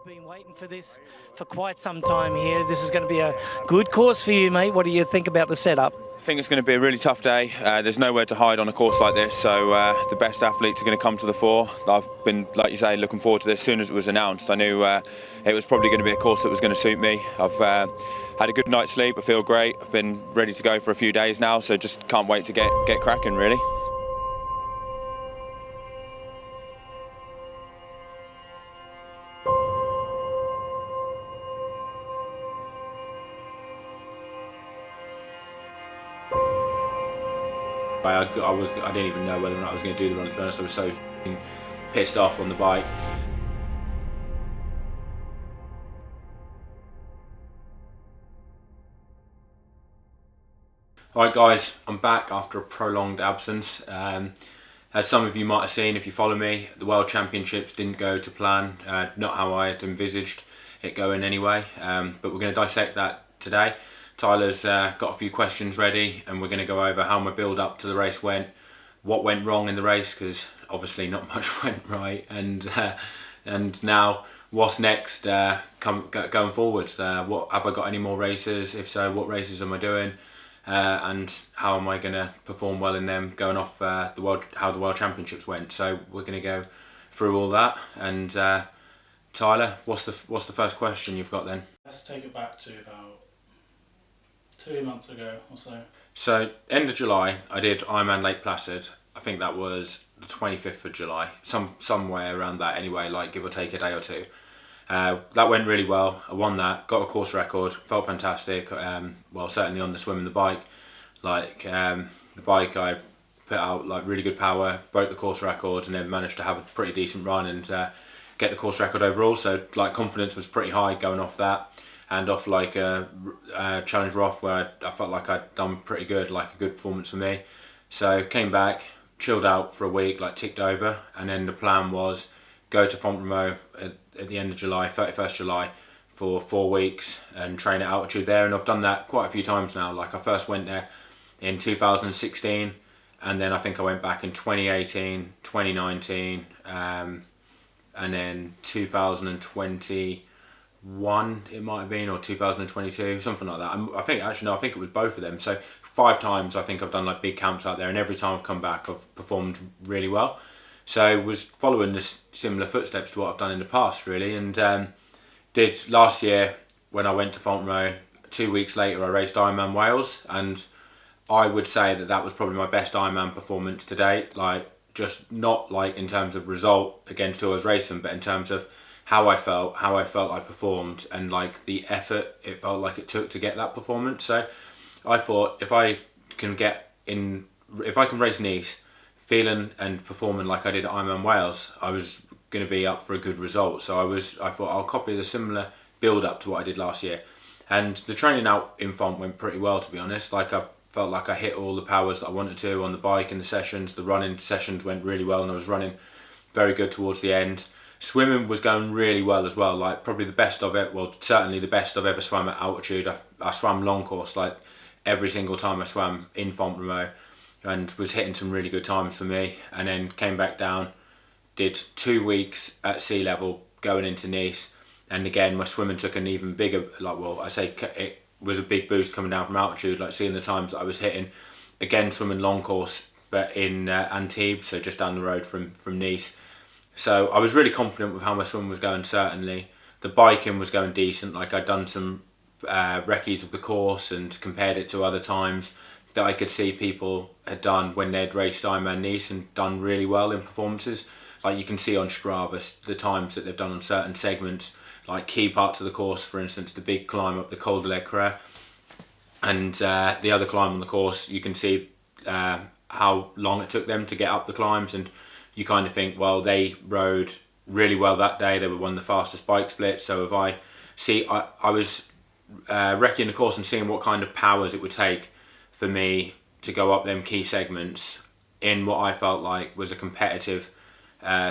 Been waiting for this for quite some time here. This is going to be a good course for you, mate. What do you think about the setup? I think it's going to be a really tough day. There's nowhere to hide on a course like this, so the best athletes are going to come to the fore. I've been, like you say, looking forward to this. As soon as it was announced, I knew it was probably going to be a course that was going to suit me. I've had a good night's sleep. I feel great. I've been ready to go for a few days now, so just can't wait to get cracking, really. I didn't even know whether or not I was going to do the run, to be honest. I was so pissed off on the bike. Alright guys, I'm back after a prolonged absence. As some of you might have seen if you follow me, the World Championships didn't go to plan, not how I had envisaged it going anyway, but we're going to dissect that today. Tyler's got a few questions ready and we're going to go over how my build up to the race went, what went wrong in the race, because obviously not much went right, and now what's next going forwards. What have I got any more races? If so, what races am I doing? And how am I going to perform well in them, going off how the World Championships went. So we're going to go through all that. And Tyler, what's the first question you've got then? Let's take it back to about 2 months ago or so. So end of July, I did Ironman Lake Placid. I think that was the 25th of July, somewhere around that anyway, like give or take a day or two. That went really well. I won that, got a course record, felt fantastic. Well, certainly on the swim and the bike. Like the bike, I put out like really good power, broke the course record, and then managed to have a pretty decent run and get the course record overall. So like confidence was pretty high going off that, and off like a Challenge Roth where I felt like I'd done pretty good, like a good performance for me. So came back, chilled out for a week, like ticked over, and then the plan was go to Font-Romeu at the end of July, 31st July, for 4 weeks and train at altitude there. And I've done that quite a few times now. Like I first went there in 2016, and then I think I went back in 2018, 2019, and then 2021 it might have been, or 2022, something like that. I think it was both of them. So 5 times I think I've done like big camps out there, and every time I've come back I've performed really well. So was following this similar footsteps to what I've done in the past really, and did last year when I went to Font-Romeu. 2 weeks later I raced Ironman Wales, and I would say that was probably my best Ironman performance to date. Like just not like in terms of result against who I was racing, but in terms of how I felt I performed, and like the effort it felt like it took to get that performance. So I thought if I can race Nice feeling and performing like I did at Ironman Wales, I was going to be up for a good result. So I thought I'll copy the similar build up to what I did last year. And the training out in Font went pretty well, to be honest. Like I felt like I hit all the powers that I wanted to on the bike in the sessions. The running sessions went really well, and I was running very good towards the end. Swimming was going really well as well, like probably the best of it, well certainly the best I've ever swam at altitude. I swam long course like every single time I swam in Font-Romeu, and was hitting some really good times for me. And then came back down, did 2 weeks at sea level going into Nice, and again my swimming took an even bigger, it was a big boost coming down from altitude, like seeing the times that I was hitting. Again swimming long course, but in Antibes, so just down the road from Nice. So I was really confident with how my swim was going, certainly. The biking was going decent, like I'd done some recce's of the course and compared it to other times that I could see people had done when they'd raced Ironman Nice and done really well in performances. Like you can see on Strava the times that they've done on certain segments, like key parts of the course, for instance the big climb up the Col de l'Ecre, and the other climb on the course, you can see how long it took them to get up the climbs, and you kind of think, well, they rode really well that day, they were one of the fastest bike splits. So if I was wrecking the course and seeing what kind of powers it would take for me to go up them key segments in what I felt like was a competitive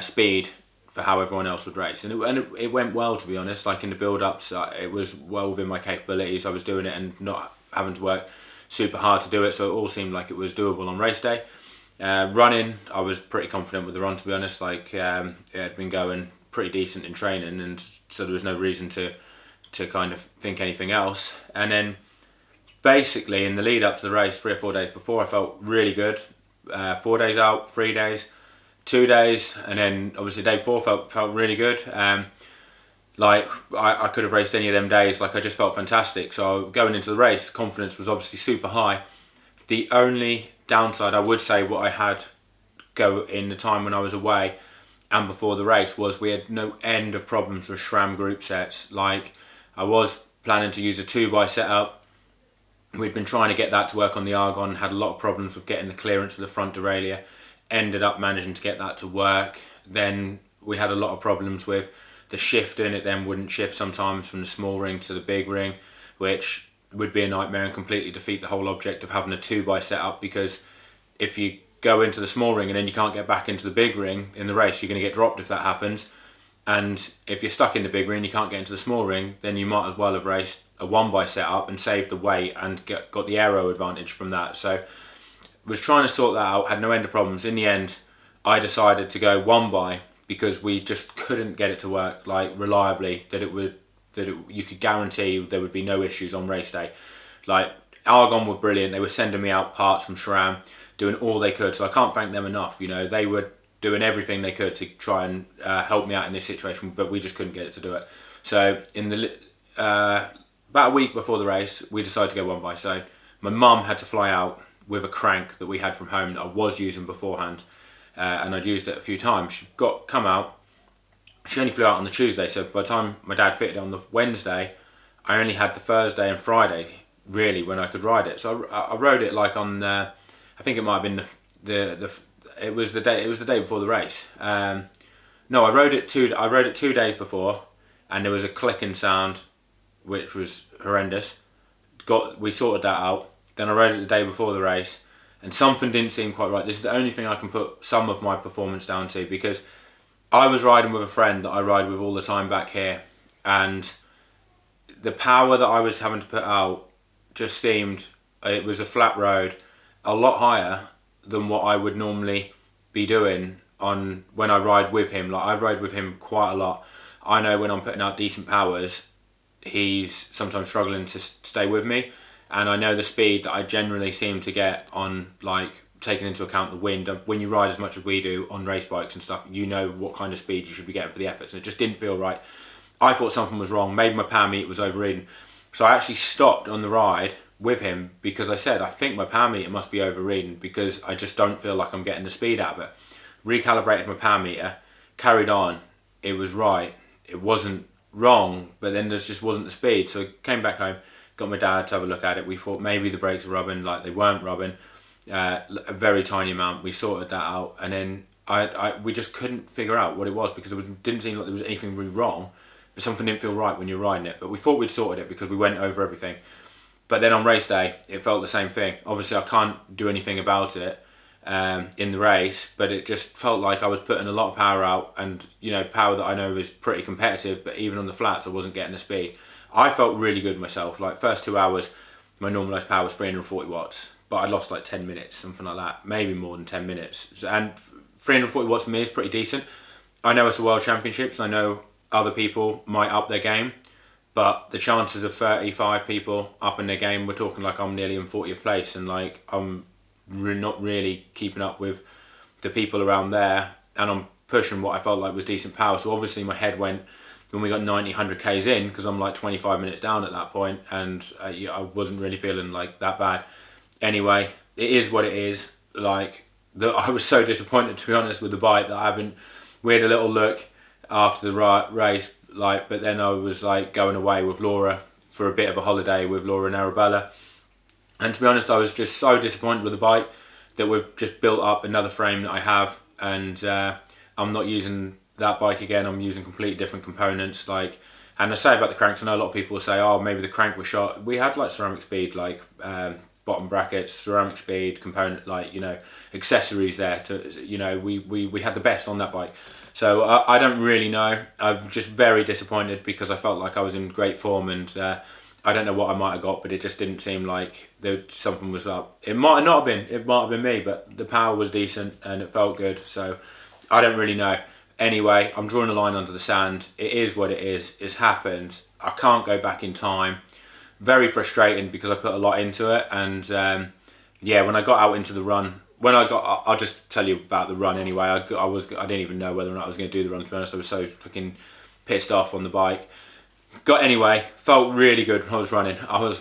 speed for how everyone else would race, and it went well, to be honest. Like in the build-ups, it was well within my capabilities. I was doing it and not having to work super hard to do it, so it all seemed like it was doable on race day. Running, I was pretty confident with the run, to be honest. Like it had been going pretty decent in training, and so there was no reason to kind of think anything else. And then basically in the lead up to the race, 3 or 4 days before, I felt really good. 4 days out, 3 days, 2 days, and then obviously the day before felt really good. Like I could have raced any of them days. Like I just felt fantastic. So going into the race, confidence was obviously super high. The only downside I would say what I had go in the time when I was away and before the race was we had no end of problems with SRAM group sets. Like I was planning to use a 2x setup. We'd been trying to get that to work on the Argon, had a lot of problems with getting the clearance of the front derailleur. Ended up managing to get that to work. Then we had a lot of problems with the shifting. It then wouldn't shift sometimes from the small ring to the big ring, which would be a nightmare and completely defeat the whole object of having a 2x setup, because if you go into the small ring and then you can't get back into the big ring in the race, you're going to get dropped if that happens. And if you're stuck in the big ring, you can't get into the small ring, then you might as well have raced a 1x setup and saved the weight and got the aero advantage from that. So was trying to sort that out, had no end of problems. In the end, I decided to go 1x because we just couldn't get it to work like reliably, you could guarantee there would be no issues on race day. Like Argon were brilliant. They were sending me out parts from SRAM, doing all they could. So I can't thank them enough. You know, they were doing everything they could to try and help me out in this situation, but we just couldn't get it to do it. So in the about a week before the race, we decided to go 1x. So my mum had to fly out with a crank that we had from home that I was using beforehand, and I'd used it a few times. She come out. She only flew out on the Tuesday, so by the time my dad fitted it on the Wednesday, I only had the Thursday and Friday really when I could ride it. So I rode it like on I think it might have been it was the day before the race. No, I rode it 2 days before, and there was a clicking sound which was horrendous. We sorted that out. Then I rode it the day before the race, and something didn't seem quite right. This is the only thing I can put some of my performance down to, because I was riding with a friend that I ride with all the time back here, and the power that I was having to put out just seemed, it was a flat road, a lot higher than what I would normally be doing on when I ride with him. Like I ride with him quite a lot. I know when I'm putting out decent powers, he's sometimes struggling to stay with me, and I know the speed that I generally seem to get on, like taking into account the wind. When you ride as much as we do on race bikes and stuff, you know what kind of speed you should be getting for the efforts, and it just didn't feel right. I thought something was wrong. Maybe my power meter was overridden, so I actually stopped on the ride with him because I said, I think my power meter must be overridden because I just don't feel like I'm getting the speed out of it. Recalibrated my power meter, carried on. It was right. It wasn't wrong, but then there just wasn't the speed. So I came back home, got my dad to have a look at it. We thought maybe the brakes were rubbing, like they weren't rubbing. A very tiny amount. We sorted that out, and then we just couldn't figure out what it was, because it didn't seem like there was anything really wrong, but something didn't feel right when you're riding it. But we thought we'd sorted it because we went over everything. But then on race day, it felt the same thing. Obviously, I can't do anything about it in the race, but it just felt like I was putting a lot of power out, and you know, power that I know is pretty competitive, but even on the flats, I wasn't getting the speed. I felt really good myself. Like first 2 hours, my normalised power was 340 watts, but I lost like 10 minutes, something like that, maybe more than 10 minutes. And 340 watts for me is pretty decent. I know it's a World Championships, and I know other people might up their game, but the chances of 35 people up in their game, we're talking like I'm nearly in 40th place, and like I'm not really keeping up with the people around there, and I'm pushing what I felt like was decent power. So obviously my head went when we got 90, 100 Ks in, because I'm like 25 minutes down at that point, and I wasn't really feeling like that bad. Anyway, it is what it is. Like, I was so disappointed, to be honest, with the bike that we had a little look after the race, like, but then I was like going away with Laura for a bit of a holiday with Laura and Arabella. And to be honest, I was just so disappointed with the bike that we've just built up another frame that I have, and I'm not using that bike again. I'm using completely different components. Like, and I say about the cranks, I know a lot of people say, oh, maybe the crank was shot. We had like ceramic speed, like bottom brackets, ceramic speed component, like, you know, accessories there to, you know, we had the best on that bike. So I don't really know. I'm just very disappointed because I felt like I was in great form, and I don't know what I might have got, but it just didn't seem like something was up. It might not have been. It might have been me, but the power was decent and it felt good. So I don't really know. anyway, I'm drawing a line under the sand. It is what it is. It's happened. I can't go back in time. Very frustrating because I put a lot into it. And yeah, when I got out into the run, I'll just tell you about the run anyway. I didn't even know whether or not I was going to do the run, to be honest. I was so fucking pissed off on the bike. Felt really good when I was running.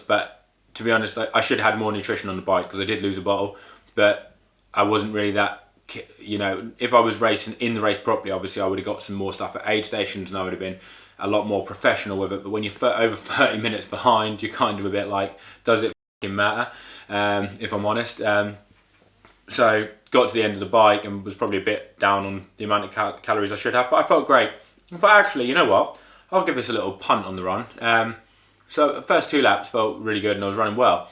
But to be honest, I should have had more nutrition on the bike because I did lose a bottle. But I wasn't really that, if I was racing in the race properly, obviously I would have got some more stuff at aid stations and I would have been a lot more professional with it. But when you're over 30 minutes behind, you're kind of a bit like, does it fucking matter? If I'm honest. So got to the end of the bike and was probably a bit down on the amount of calories I should have, but I felt great. But actually, you know what? I'll give this a little punt on the run. So the first 2 laps felt really good and I was running well.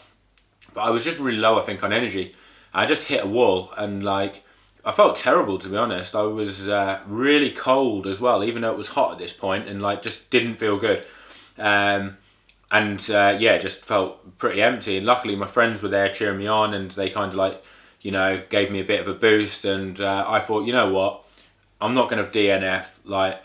But I was just really low, I think, on energy. I just hit a wall and I felt terrible, to be honest. I was really cold as well, even though it was hot at this point, and just didn't feel good. Just felt pretty empty. And luckily my friends were there cheering me on and they kind of gave me a bit of a boost. And I thought, you know what? I'm not going to DNF.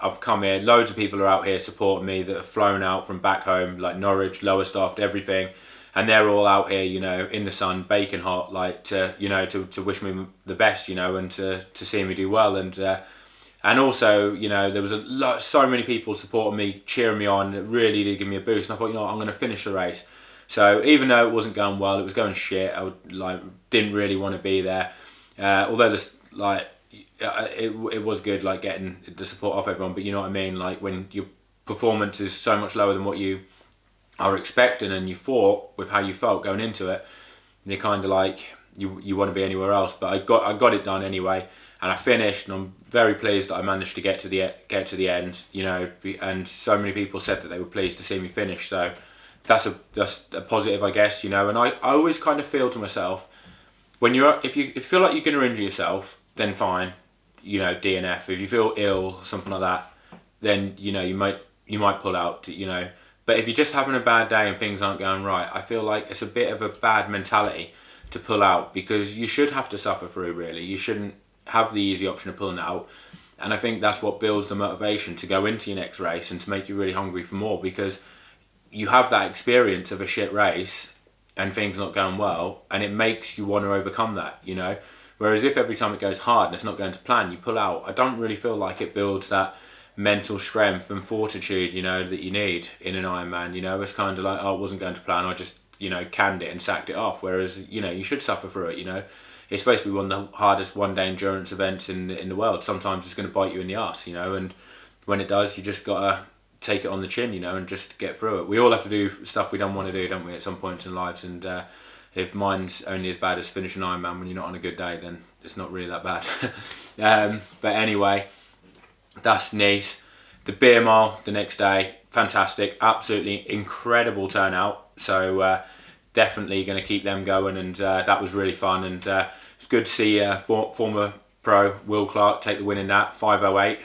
I've come here, loads of people are out here supporting me that have flown out from back home, like Norwich, Lowestoft, everything. And they're all out here, in the sun, baking hot, to wish me the best, and to see me do well. And also, there was so many people supporting me, cheering me on. It really did give me a boost. And I thought, I'm going to finish the race. So even though it wasn't going well, it was going shit. I didn't really want to be there. Although it was good, getting the support off everyone. But you know what I mean? When your performance is so much lower than what you are expecting, and you thought with how you felt going into it, you're kind of you want to be anywhere else. But I got it done anyway. And I finished, and I'm very pleased that I managed to get to the end. And so many people said that they were pleased to see me finish. So that's a positive, I guess. And I always kind of feel to myself, if you feel like you're going to injure yourself, then fine, DNF. If you feel ill, something like that, then you might pull out. But if you're just having a bad day and things aren't going right, I feel like it's a bit of a bad mentality to pull out, because you should have to suffer through. Really, you shouldn't have the easy option of pulling out. And I think that's what builds the motivation to go into your next race and to make you really hungry for more, because you have that experience of a shit race and things not going well, and it makes you want to overcome that, Whereas if every time it goes hard and it's not going to plan, you pull out, I don't really feel like it builds that mental strength and fortitude, that you need in an Ironman. It's kind of it wasn't going to plan, I just, canned it and sacked it off. Whereas, you should suffer through it, It's supposed to be one of the hardest one-day endurance events in the world. Sometimes it's going to bite you in the arse, and when it does, you just got to take it on the chin, and just get through it. We all have to do stuff we don't want to do, don't we, at some points in lives, and if mine's only as bad as finishing Ironman when you're not on a good day, then it's not really that bad. But anyway, that's Nice. The beer mile the next day, fantastic, absolutely incredible turnout. So definitely going to keep them going, and that was really fun. And it's good to see former pro Will Clark take the win in that 5:08.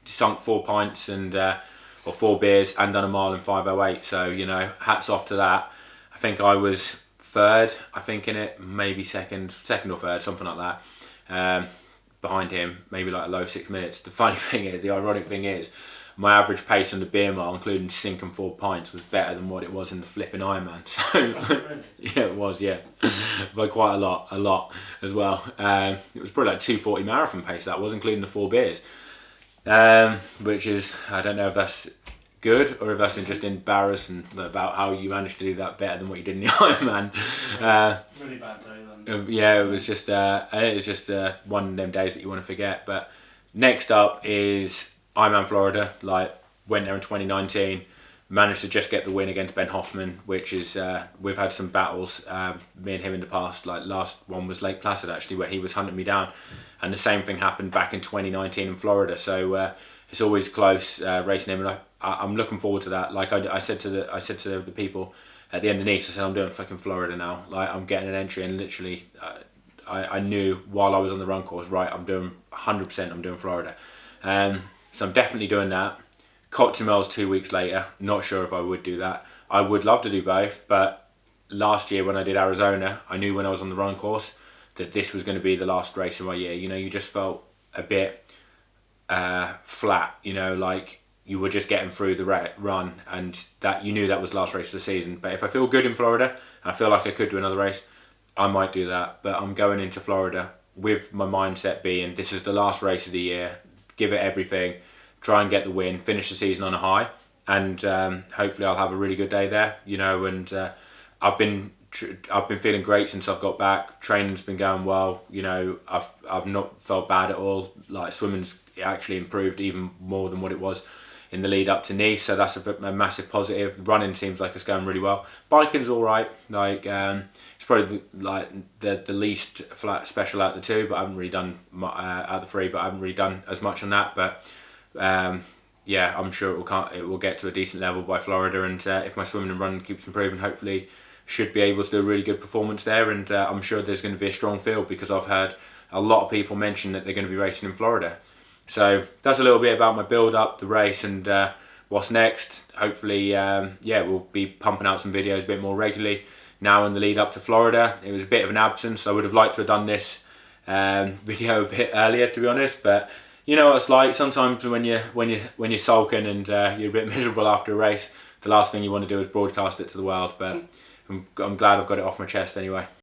Sunk 4 pints or 4 beers and done a mile in 5:08. So hats off to that. I think I was third, in it, maybe second or third, something like that. Behind him, maybe a low 6 minutes. The funny thing is, the ironic thing is, my average pace on the beer mile, including sinking 4 pints, was better than what it was in the flipping Ironman. So yeah, it was, yeah, by quite a lot as well. It was probably 2:40 marathon pace, that was, including the 4 beers, which is, I don't know if that's good or if that's just embarrassing about how you managed to do that better than what you did in the Ironman. Really bad day then. Yeah, it was just one of them days that you want to forget. But next up is Ironman Florida. Went there in 2019, managed to just get the win against Ben Hoffman, which is we've had some battles, me and him, in the past. Last one was Lake Placid, actually, where he was hunting me down, and the same thing happened back in 2019 in Florida. So it's always close racing him, and I'm looking forward to that. I said to the people at the end of Nice, I said, I'm doing fucking Florida now. I'm getting an entry, and literally I knew while I was on the run course, right, I'm doing 100%, I'm doing Florida. So I'm definitely doing that. Cozumel 2 weeks later, not sure if I would do that. I would love to do both, but last year when I did Arizona, I knew when I was on the run course that this was going to be the last race of my year. You just felt a bit flat, you know, like you were just getting through the run, and that you knew that was the last race of the season. But if I feel good in Florida, and I feel like I could do another race, I might do that. But I'm going into Florida with my mindset being this is the last race of the year, give it everything, try and get the win, finish the season on a high, and hopefully I'll have a really good day there, you know. And I've been feeling great since I've got back. Training's been going well, you know. I've not felt bad at all. Like swimming's actually improved even more than what it was in the lead up to Nice, so that's a massive positive. Running seems like it's going really well. Biking's all right. Like it's probably the least flat special out of the two, but I haven't really done out of the three, but I haven't really done as much on that. But yeah, I'm sure it will get to a decent level by Florida, and if my swimming and running keeps improving, hopefully should be able to do a really good performance there. And I'm sure there's going to be a strong field because I've heard a lot of people mention that they're going to be racing in Florida. So that's a little bit about my build up, the race, and what's next. Hopefully, we'll be pumping out some videos a bit more regularly now in the lead up to Florida. It was a bit of an absence. I would have liked to have done this video a bit earlier, to be honest, but you know what it's like. Sometimes when you're sulking and you're a bit miserable after a race, the last thing you want to do is broadcast it to the world. But I'm glad I've got it off my chest anyway.